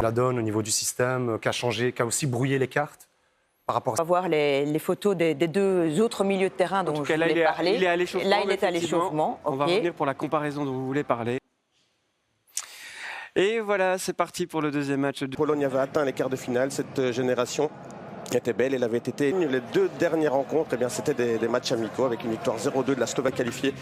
la donne au niveau du système, qui a changé, qui a aussi brouillé les cartes par rapport à... On va voir les photos des deux autres milieux de terrain dont je voulais parler. Il est à l'échauffement. Là, il est à l'échauffement. On va revenir pour la comparaison dont vous voulez parler. Et voilà, c'est parti pour le deuxième match. Pologne avait atteint les quarts de finale. Cette génération était belle. Elle avait été les deux dernières rencontres. Eh bien, c'était des matchs amicaux avec une victoire 0-2 de la Slovaquie qualifiée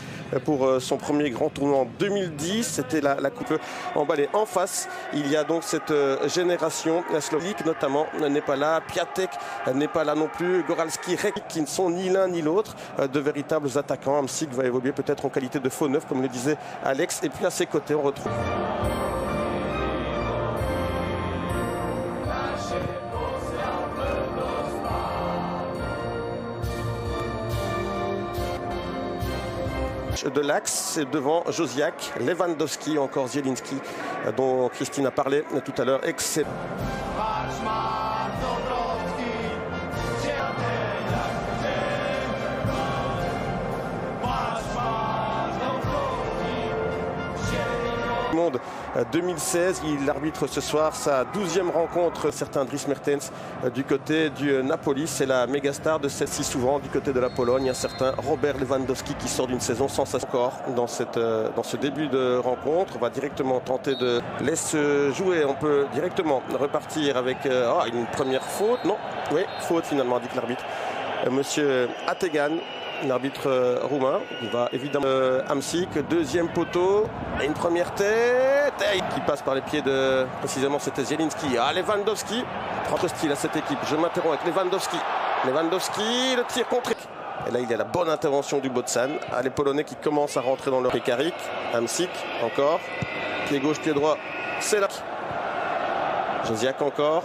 pour son premier grand tournoi en 2010. C'était la coupe emballée en face. Il y a donc cette génération. La Slovaque notamment n'est pas là. Piatek n'est pas là non plus. Goralski, Rek qui ne sont ni l'un ni l'autre. De véritables attaquants. Hamsik va évoluer peut-être en qualité de faux neuf comme le disait Alex. Et puis à ses côtés, on retrouve... de l'axe devant Josiak, Lewandowski, encore Zielinski dont Christine a parlé tout à l'heure. Excellent. Monde 2016, il arbitre ce soir sa 12e rencontre. Certain Dries Mertens du côté du Napoli, c'est la méga star de celle-ci. Souvent du côté de la Pologne, un certain Robert Lewandowski qui sort d'une saison sans score dans ce début de rencontre. On va directement tenter de laisser jouer. On peut directement repartir avec une première faute. Non, oui, faute finalement, dit l'arbitre. Monsieur Ategan, l'arbitre roumain. Il va évidemment Hamsik, deuxième poteau, et une première tête qui passe par les pieds de, précisément c'était Zielinski. Lewandowski, propre style à cette équipe. Je m'interromps avec Lewandowski. Lewandowski, le tir contre. Et là il y a la bonne intervention du Botsan. Les Polonais qui commencent à rentrer dans leur Pekarik. Hamsik encore. Pied gauche, pied droit. C'est là. Josiak encore.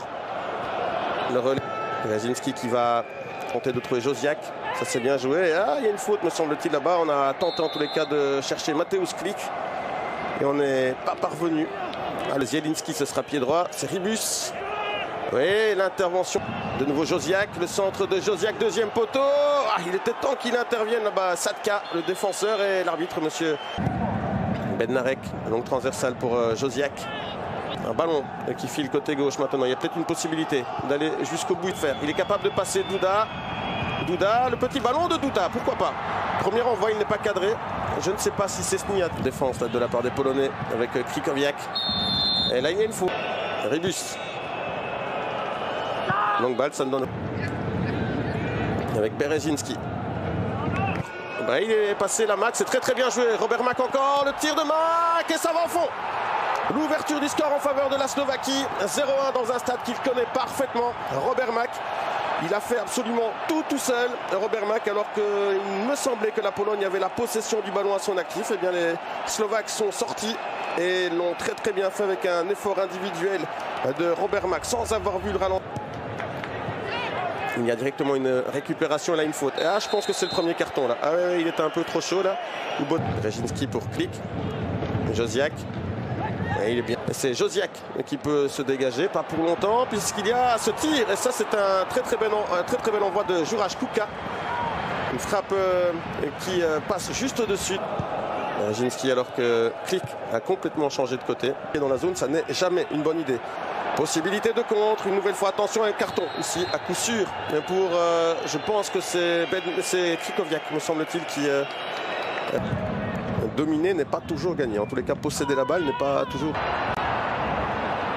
Le relais. Jasinski qui va tenter de trouver Josiak. Ça c'est bien joué. Il y a une faute me semble-t-il là-bas. On a tenté en tous les cas de chercher Mateusz Klich. Et on n'est pas parvenu. Le Zielinski, ce sera pied droit. C'est Ribus. Oui, l'intervention. De nouveau Josiak. Le centre de Josiak. Deuxième poteau. Il était temps qu'il intervienne là-bas. Sadka, le défenseur, et l'arbitre, monsieur Bednarek. Longue transversale pour Josiak. Un ballon qui file côté gauche maintenant. Il y a peut-être une possibilité d'aller jusqu'au bout de fer. Il est capable de passer Duda. Duda, le petit ballon de Duda, pourquoi pas. Premier envoi, il n'est pas cadré. Je ne sais pas si c'est Sniat. Défense là, de la part des Polonais avec Krikowiak. Et là, il y a une faute. Ribus. Longue balle, ça ne donne. Avec Berezinski. Il est passé la Mac, c'est très très bien joué. Robert Mack encore, le tir de Mack et ça va au fond. L'ouverture du score en faveur de la Slovaquie. 0-1 dans un stade qu'il connaît parfaitement. Robert Mack. Il a fait absolument tout seul, Robert Mack, alors qu'il me semblait que la Pologne avait la possession du ballon à son actif. Eh bien, les Slovaques sont sortis et l'ont très très bien fait avec un effort individuel de Robert Mack sans avoir vu le ralenti. Il y a directement une récupération, là une faute. Je pense que c'est le premier carton là. Il était un peu trop chaud là. Jasinski pour Klich. Josiak. Et il est bien. C'est Josiak qui peut se dégager, pas pour longtemps, puisqu'il y a ce tir. Et ça, c'est un très très bel envoi de Juraj Kuka. Une frappe qui passe juste au-dessus. Jasinski, alors que Klich a complètement changé de côté. Et dans la zone, ça n'est jamais une bonne idée. Possibilité de contre, une nouvelle fois, attention, un carton ici à coup sûr pour, je pense que c'est Krikowiak, me semble-t-il, qui dominer n'est pas toujours gagné. En tous les cas, posséder la balle n'est pas toujours.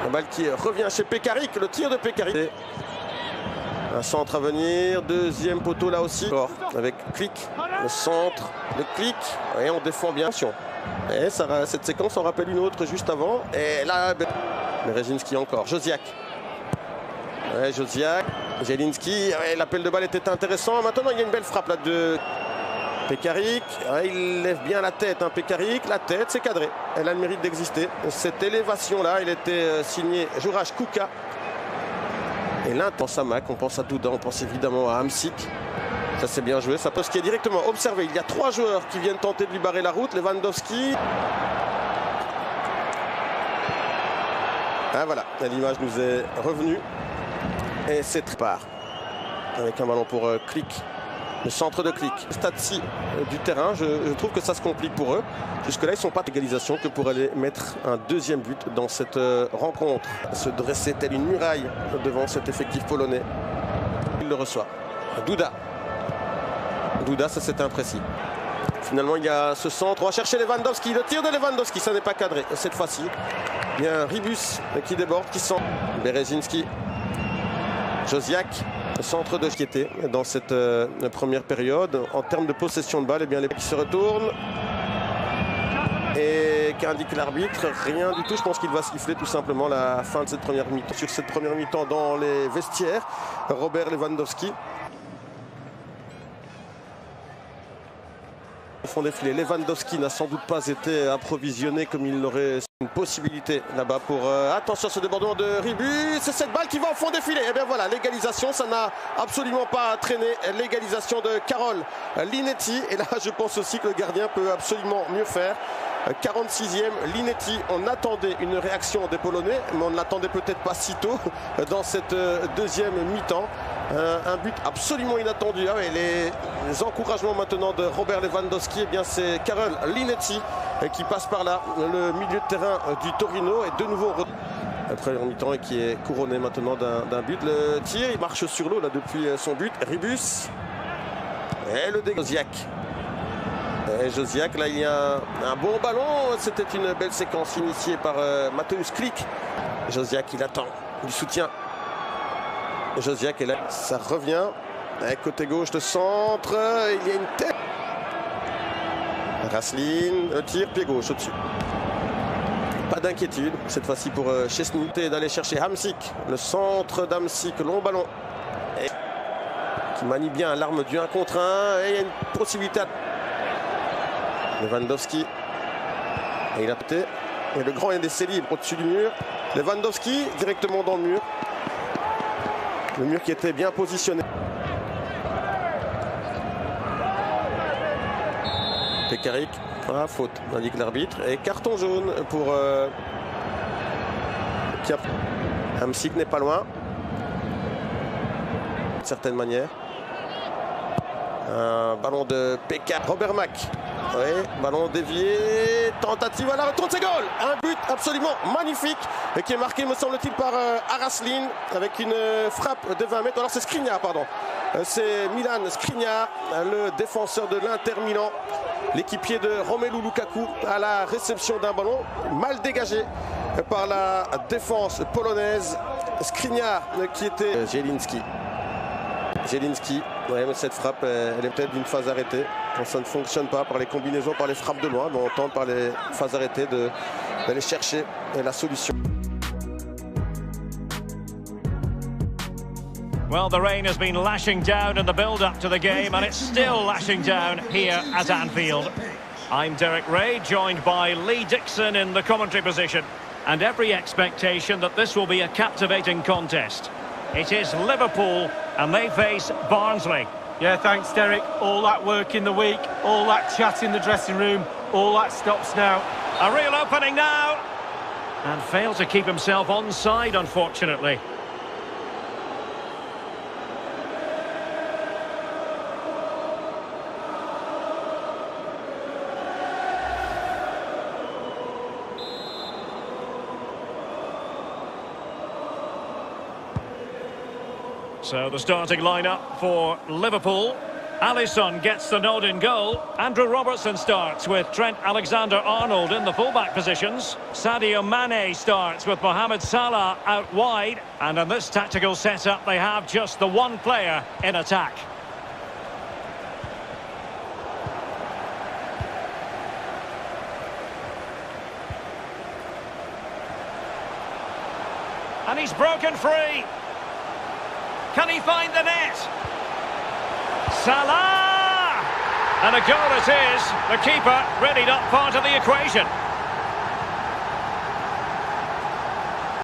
La balle qui revient chez Pekarik, le tir de Pekarik. Un centre à venir, deuxième poteau là aussi. Avec Klich, le centre de Klich, et on défend bien. Et ça, cette séquence en rappelle une autre juste avant. Et là, Berezinski encore, Josiak. Josiak, Zielinski, l'appel de balle était intéressant. Maintenant, il y a une belle frappe là de Pekarik. Il lève bien la tête, Pekarik. La tête, c'est cadré. Elle a le mérite d'exister. Cette élévation-là, elle était signée Juraj Kuka. Et là, on pense à Mack, on pense à Duda, on pense évidemment à Hamsik. Ça, c'est bien joué. Ça peut ce qui est directement observé. Il y a 3 joueurs qui viennent tenter de lui barrer la route. Lewandowski. Voilà, l'image nous est revenue. Et c'est part. Avec un ballon pour Klich. Le centre de clic, stade-ci du terrain, je trouve que ça se complique pour eux. Jusque-là, ils ne sont pas d'égalisation que pour aller mettre un deuxième but dans cette rencontre. Se dresser telle une muraille devant cet effectif polonais. Il le reçoit. Duda. Duda, ça c'est imprécis. Finalement, il y a ce centre. On va chercher Lewandowski. Le tir de Lewandowski, ça n'est pas cadré cette fois-ci. Il y a un Ribus qui déborde, qui sent. Berezinski. Josiak. Le centre de Chiété dans cette première période. En termes de possession de balle, eh bien, les qui se retournent. Et qu'indique l'arbitre? Rien du tout. Je pense qu'il va siffler tout simplement la fin de cette première mi-temps. Sur cette première mi-temps dans les vestiaires, Robert Lewandowski. Au fond défilé, Lewandowski n'a sans doute pas été approvisionné comme il l'aurait une possibilité là-bas pour... attention à ce débordement de Ribus, c'est cette balle qui va au fond défilé. Et bien voilà, l'égalisation, ça n'a absolument pas traîné. L'égalisation de Karol Linetti. Et là, je pense aussi que le gardien peut absolument mieux faire. 46e, Linetti, on attendait une réaction des Polonais, mais on ne l'attendait peut-être pas si tôt dans cette deuxième mi-temps. Un but absolument inattendu. Ah ouais, les encouragements maintenant de Robert Lewandowski, eh bien c'est Karol Linetti qui passe par là, le milieu de terrain du Torino, et de nouveau la première mi-temps et qui est couronné maintenant d'un but. Le tir, il marche sur l'eau là depuis son but. Ribus et le Josiak. Et Josiak, là il y a un bon ballon. C'était une belle séquence initiée par Mateusz Klich. Josiak, il attend du soutien. Josiak est là, ça revient. Et côté gauche, le centre, il y a une tête. Raslin, le tir, pied gauche au-dessus. Pas d'inquiétude, cette fois-ci pour Szczesny d'aller chercher Hamsik. Le centre d'Hamsik, long ballon. Et qui manie bien l'arme du 1 contre 1. Et il y a une possibilité à... Lewandowski. Et il a pété. Et le grand est libre au-dessus du mur. Lewandowski directement dans le mur. Le mur qui était bien positionné. Pekarik, ah, faute, indique l'arbitre. Et carton jaune pour Hamsik n'est pas loin. D'une certaine manière. Un ballon de Pekka. Robert Mack. Oui, ballon dévié. Tentative à la retourne, c'est goal. Un but absolument magnifique et qui est marqué, me semble-t-il, par Araslin avec une frappe de 20 mètres. Alors c'est Skriniar, pardon. C'est Milan Skriniar, le défenseur de l'Inter Milan. L'équipier de Romelu Lukaku à la réception d'un ballon mal dégagé par la défense polonaise. Skriniar qui était Zielinski. Zielinski, ouais, mais cette frappe, elle est peut-être d'une phase arrêtée. Quand ça ne fonctionne pas par les combinaisons, par les frappes de loin, mais on tente par les phases arrêtées d'aller chercher la solution. Well, the rain has been lashing down in the build-up to the game, and it's still lashing down here at Anfield. I'm Derek Ray, joined by Lee Dixon in the commentary position, and every expectation that this will be a captivating contest. It is Liverpool, and they face Barnsley. Yeah, thanks, Derek. All that work in the week, all that chat in the dressing room, all that stops now. A real opening now, and failed to keep himself onside, unfortunately. So the starting lineup for Liverpool. Alisson gets the nod in goal. Andrew Robertson starts with Trent Alexander-Arnold in the fullback positions. Sadio Mane starts with Mohamed Salah out wide. And in this tactical setup, they have just the one player in attack. And he's broken free. Can he find the net? Salah! And a goal it is. The keeper readied up part of the equation.